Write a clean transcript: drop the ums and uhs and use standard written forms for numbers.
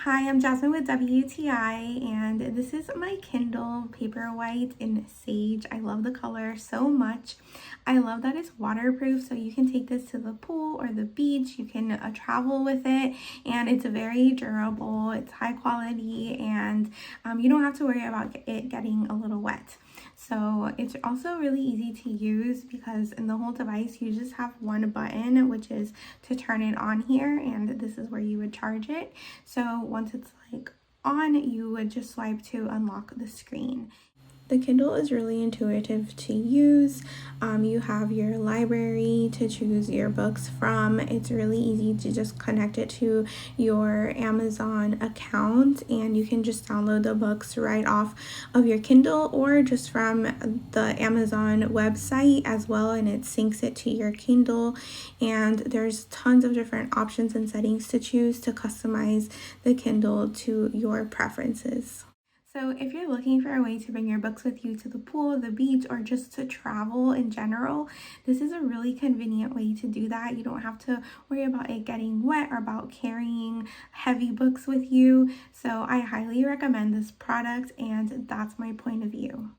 Hi, I'm Jasmine with WTI, and this is my Kindle Paperwhite in Sage. I love the color so much. I love that it's waterproof, so you can take this to the pool or the beach. You can travel with it, and it's very durable. It's high quality, and you don't have to worry about it getting a little wet. So it's also really easy to use because in the whole device you just have one button, which is to turn it on here, and this is where you would charge it. So once it's on, you would just swipe to unlock the screen. The Kindle is really intuitive to use. You have your library to choose your books from. It's really easy to just connect it to your Amazon account, and you can just download the books right off of your Kindle or just from the Amazon website as well, and it syncs it to your Kindle. And there's tons of different options and settings to choose to customize the Kindle to your preferences. So if you're looking for a way to bring your books with you to the pool, the beach, or just to travel in general, this is a really convenient way to do that. You don't have to worry about it getting wet or about carrying heavy books with you. So I highly recommend this product, and that's my point of view.